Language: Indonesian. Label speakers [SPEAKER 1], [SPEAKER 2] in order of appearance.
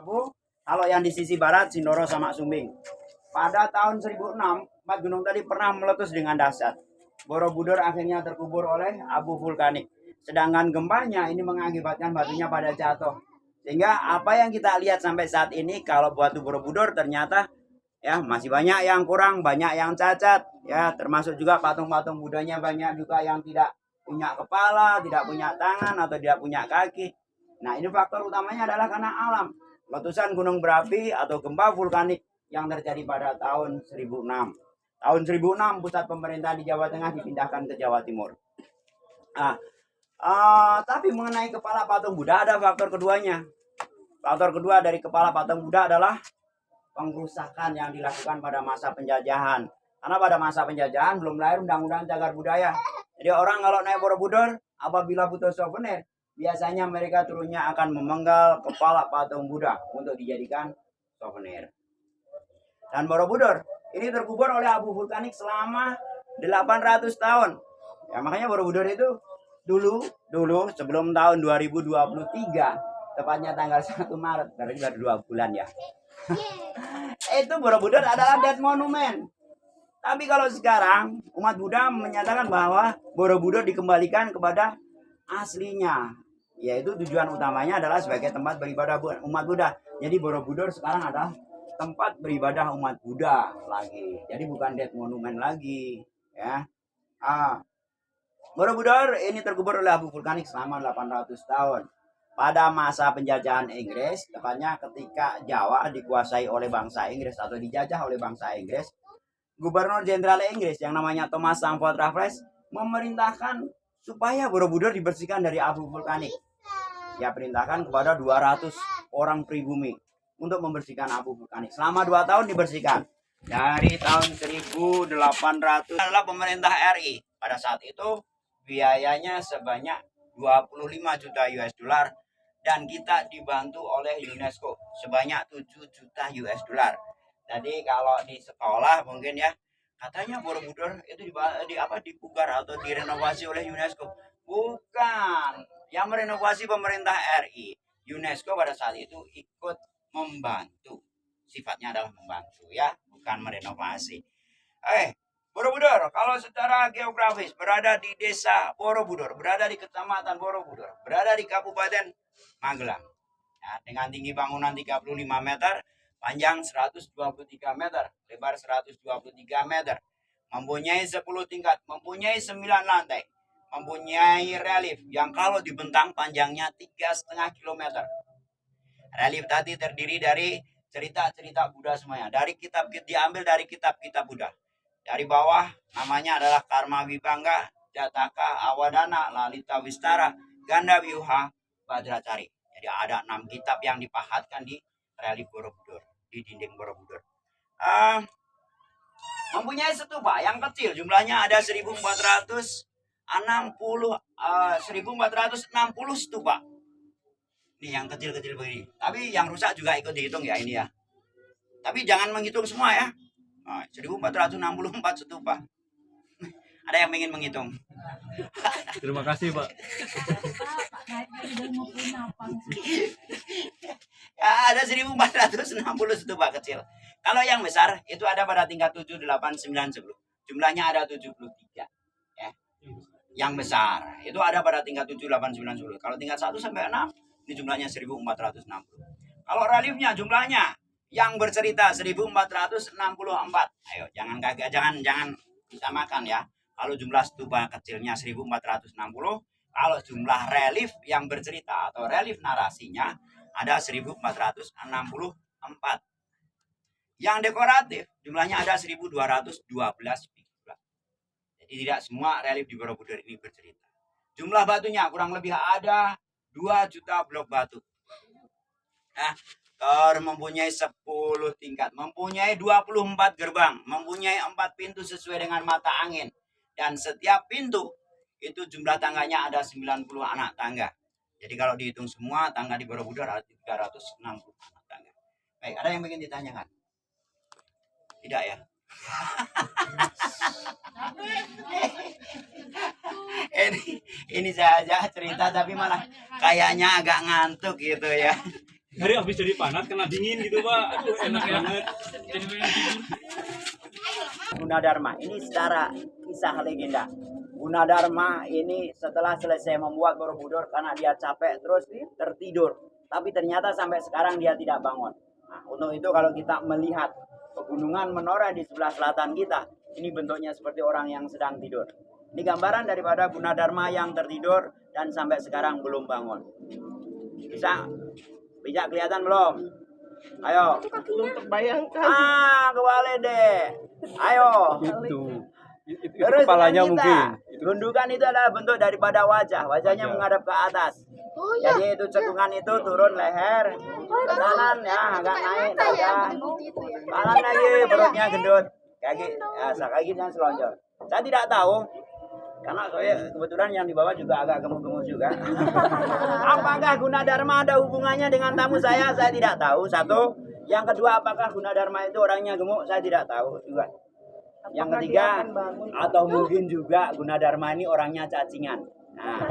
[SPEAKER 1] Labu. Kalau yang di sisi barat Sindoro sama Sumbing. Pada tahun 1006, 4 gunung tadi pernah meletus dengan dahsyat. Borobudur akhirnya terkubur oleh abu vulkanik. Sedangkan gempanya ini mengakibatkan batunya pada jatuh. Sehingga apa yang kita lihat sampai saat ini kalau batu Borobudur ternyata ya masih banyak yang kurang, banyak yang cacat, ya termasuk juga patung-patung Budanya banyak juga yang tidak punya kepala, tidak punya tangan atau tidak punya kaki. Nah, ini faktor utamanya adalah karena alam. Letusan gunung berapi atau gempa vulkanik yang terjadi pada tahun 1006. Tahun 1006 pusat pemerintahan di Jawa Tengah dipindahkan ke Jawa Timur. Nah, tapi mengenai kepala patung Buddha ada faktor keduanya. Faktor kedua dari kepala patung Buddha adalah pengrusakan yang dilakukan pada masa penjajahan. Karena pada masa penjajahan belum lahir undang-undang cagar budaya. Jadi orang kalau naik Borobudur, apabila butuh souvenir, biasanya mereka turunnya akan memenggal kepala patung Buddha untuk dijadikan souvenir. Dan Borobudur ini terkubur oleh abu vulkanik selama 800 tahun. Ya, makanya Borobudur itu dulu sebelum tahun 2023, tepatnya tanggal 1 Maret, berarti baru 2 bulan ya. Itu Borobudur adalah dead monument. Tapi kalau sekarang umat Buddha menyatakan bahwa Borobudur dikembalikan kepada aslinya, yaitu tujuan utamanya adalah sebagai tempat beribadah umat Buddha. Jadi Borobudur sekarang adalah tempat beribadah umat Buddha lagi. Jadi bukan dead monument lagi, ya. Borobudur ini terkubur oleh abu vulkanik selama 800 tahun. Pada masa penjajahan Inggris, tepatnya ketika Jawa dikuasai oleh bangsa Inggris atau dijajah oleh bangsa Inggris, Gubernur Jenderal Inggris yang namanya Thomas Stamford Raffles memerintahkan supaya Borobudur dibersihkan dari abu vulkanik. Dia perintahkan kepada 200 orang pribumi untuk membersihkan abu vulkanik. Selama 2 tahun dibersihkan. Dari tahun 1800 adalah pemerintah RI. Pada saat itu biayanya sebanyak 25 juta US dollar dan kita dibantu oleh UNESCO sebanyak 7 juta US dollar. Jadi kalau di sekolah mungkin ya katanya Borobudur itu dipugar atau direnovasi oleh UNESCO. Bukan, yang merenovasi pemerintah RI. UNESCO pada saat itu ikut membantu. Sifatnya adalah membantu ya, bukan merenovasi. Borobudur kalau secara geografis berada di desa Borobudur, berada di kecamatan Borobudur, berada di Kabupaten Magelang. Ya, dengan tinggi bangunan 35 meter, panjang 123 meter, lebar 123 meter, mempunyai 10 tingkat, mempunyai 9 lantai, mempunyai relief yang kalau dibentang panjangnya 3,5 km. Relief tadi terdiri dari cerita-cerita Buddha semuanya, diambil dari kitab-kitab Buddha. Dari bawah namanya adalah Karma Vibhanga, Jataka, Awadana, Lalita Wistara, Ganda Vyuha, Badracari. Jadi ada 6 kitab yang dipahatkan di relief Borobudur, di dinding Borobudur. Mempunyai stupa yang kecil, jumlahnya ada 1460 stupa. Ini yang kecil-kecil begini. Tapi yang rusak juga ikut dihitung ya ini ya. Tapi jangan menghitung semua ya. 1464 stupa. Ada yang ingin menghitung?
[SPEAKER 2] Terima kasih, Pak.
[SPEAKER 1] Ya, ada 1460 stupa kecil. Kalau yang besar itu ada pada tingkat 7, 8, 9, 10. Jumlahnya ada 73. Ya. Yang besar itu ada pada tingkat 7, 8, 9, 10. Kalau tingkat 1 sampai 6 ini jumlahnya 1460. Kalau reliefnya jumlahnya yang bercerita 1464. Ayo jangan kaget, jangan disamakan ya. Kalau jumlah stupa kecilnya 1460, kalau jumlah relief yang bercerita atau relief narasinya ada 1464. Yang dekoratif jumlahnya ada 1212 figura. Jadi tidak semua relief di Borobudur ini bercerita. Jumlah batunya kurang lebih ada 2 juta blok batu. Nah, mempunyai 10 tingkat, mempunyai 24 gerbang, mempunyai 4 pintu sesuai dengan mata angin. Dan setiap pintu itu jumlah tangganya ada 90 anak tangga. Jadi kalau dihitung semua tangga di Borobudur ada 360 anak tangga. Baik, ada yang ingin ditanyakan? Tidak ya? ini saja cerita tapi malah kayaknya agak ngantuk gitu ya.
[SPEAKER 2] Hari habis dari panas kena dingin gitu Pak. Aduh enak banget. Jadi pengen tidur.
[SPEAKER 1] Gunadarma ini secara kisah legenda. Gunadarma ini setelah selesai membuat Borobudur karena dia capek terus tertidur. Tapi ternyata sampai sekarang dia tidak bangun. Nah, untuk itu kalau kita melihat pegunungan Menora di sebelah selatan kita, ini bentuknya seperti orang yang sedang tidur. Ini gambaran daripada Gunadarma yang tertidur dan sampai sekarang belum bangun. Bisa kelihatan belum? Ayo.
[SPEAKER 3] Belum terbayangkan.
[SPEAKER 1] Kembali deh. Ayo.
[SPEAKER 2] Itu
[SPEAKER 1] Terus
[SPEAKER 2] kepalanya
[SPEAKER 1] dengan kita,
[SPEAKER 2] mungkin.
[SPEAKER 1] gundukan itu adalah bentuk daripada wajah. Wajahnya
[SPEAKER 2] Wajah.
[SPEAKER 1] menghadap ke atas. Jadi itu cekungan itu turun leher ke kanan ya, agak naik dada. Kanan lagi perutnya gendut. Kakinya selonjor. Saya tidak tahu karena saya kebetulan yang di bawah juga agak gemuk-gemuk juga. Apakah Gunadarma ada hubungannya dengan tamu saya tidak tahu. Satu. Yang kedua, apakah Gunadarma itu orangnya gemuk? Saya tidak tahu juga. Yang ketiga, atau mungkin juga Gunadarma ini orangnya cacingan. Nah,